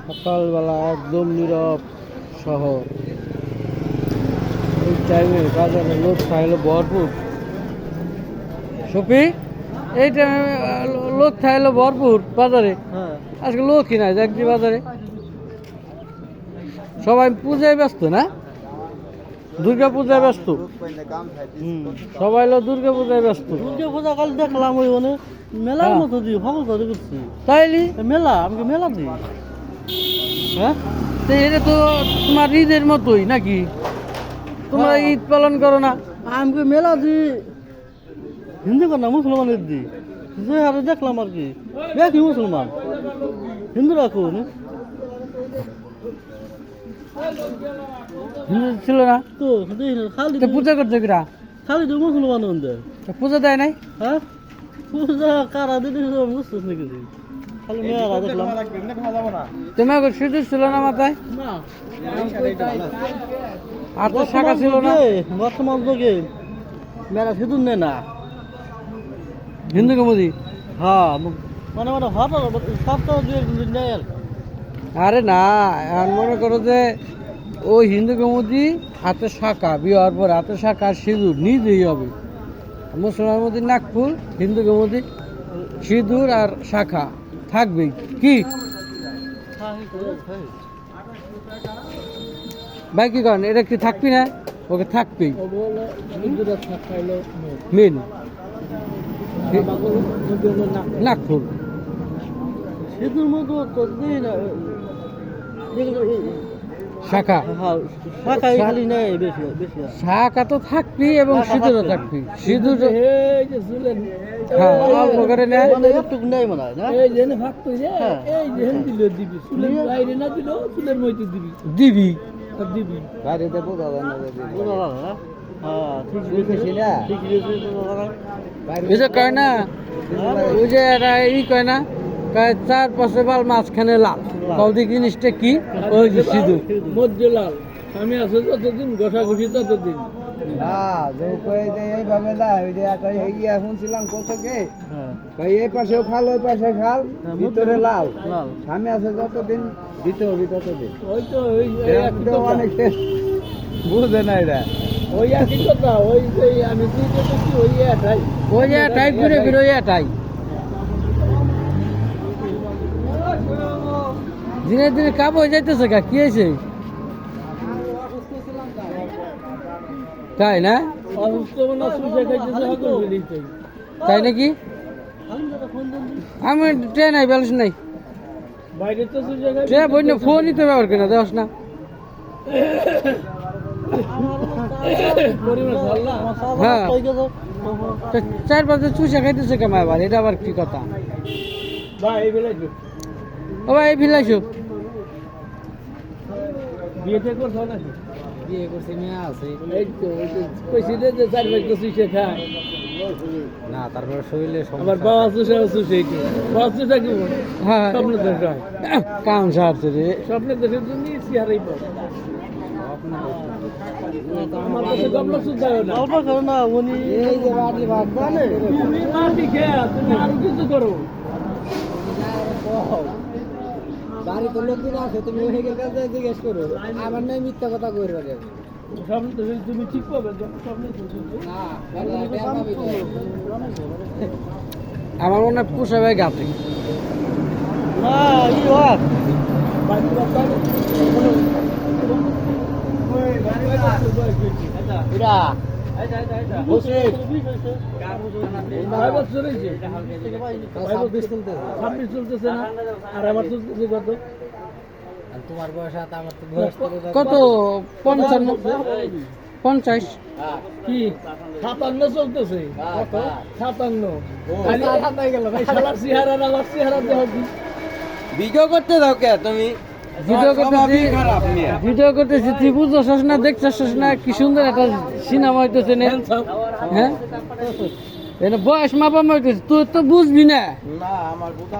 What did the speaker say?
সকালবেলা একদম নীরব শহর। এই টাইমে বাজারে লোক থাকলে ভরপুর। সফি, এই টাইমে লোক থাকলে ভরপুর বাজারে। আজকে লোকই নাই দেখছি বাজারে। সবাই পূজায় ব্যস্ত না, দুর্গা পূজায় ব্যস্ত। সবাই লোক দুর্গা পূজায় ব্যস্ত। দুর্গা পূজা কাল দেখলাম ওই মানে মেলার মতো দিই সকল করে করছি। তাইলি মেলা আমাকে মেলা দিই। হ্যাঁ, তো এটা তো তোমার ঈদের মতোই নাকি? তোমরা ঈদ পালন করো না? আমাকে মেলা দিই হিন্দু কর না মুসলমানের দিই। যে আরো দেখলাম আর কি দেখি মুসলমান হিন্দু রাখুন হিন্দু ছিল না তো খালি তো পূজা করছে কিরা? খালি তো মুসলমান তো পূজা দেয় নাই? হ্যাঁ পূজা কারা দিদি বুঝছিস নাকি খালি মেয়েরা দেখলাম। তোমার সিঁদুর ছিল না মাথায়? না আর তো শাখা ছিল না? বর্তমান যুগে মেয়েরা সিঁদুর নেয় না। হিন্দু কমুদি? হ্যাঁ মানে মানে হঠাৎ সপ্তাহ দুই নেয় আর কি। আরে না, এখন মনে করো যে ওই হিন্দু কমুদি হাতে শাখা, বিয়ের পর হাতে শাখা সিঁদুর নিজেই হবে। মুসলমান মধ্যে নাকফুল, হিন্দু কমুদি সিঁদুর আর শাখা থাকবেই। কি ভাই কি করেন, এটা কি থাকবি না? ওকে থাকবেই মেন নাকফুল সিঁদুর মতো তো দিই না শাখা। শাখাই খালি নেয় বেশি বেশি শাখা তো থাকবি এবং সিঁদুরও থাকবি। সিঁদুর হ্যাঁ অল্প করে নেয়। মানে একটু নেয় মনে হয় না দিবি বাইরে দেবো দাদা ওই যে কয় না, ওই যে একটা ই কয় না, কয় চার পাশে বাল মাঝখানে লাল, কৌদি জিনিসটা কি? ওই যে সিঁদুর মধ্যে লাল আমি আছে ততদিন ঘষাঘষি ততদিন এইভাবে না। ওই যে এখন ছিলাম কোথকে এই পাশেও খাল ওই পাশে খাল, ভিতরে লাল লাল স্বামী আছে যতদিন দিতে হবে ততদিন। ওই তো অনেক বুঝে না এটা। ওই একই কথা ওই আমি ওই এটাই ওই যে এটাই ঘুরে ফিরে ওই এটাই দিনে দিনে কাপ হয়ে যাইতেছে। কি হয়েছে তাই না? তাই নাকি? আমি ট্রেন নাই ব্যালেন্স নাই ট্রেন বই না, ফোনই তো ব্যবহার কিনা দেওয়াস না। হ্যাঁ চার পাঁচটা চুষা খাইতেছে কেমন আবার? এটা আবার কি কথা? ও ভাই এই ভিলাইছো বিয়ে করছে মেয়ে আছে না, তারপরে শরীরে হ্যাঁ কাম সারছে রে। স্বপ্নের দেশের জন্য চেহারাই বাড়ি তো লোক আছে, তুমি কাছে জিজ্ঞেস করো। আমার নাই মিথ্যা কথা কইরা তুমি ঠিক পাবে আমার মনে হয় পুষা ভাই গাছে চলতেছে না আর আমার চলতেছে কত? তোমার বয়স কত? 50 কি 57 চলতেছে? 57 ভিডিও করতে দাও কে তুমি? ভিডিও করতেছি তুই বুঝছস না, দেখছস না কি সুন্দর একটা সিনেমা হইতেছে না? হ্যাঁ এটা বয়স মাপা হইতেছে, তুই তো বুঝবি না। আমার বোকা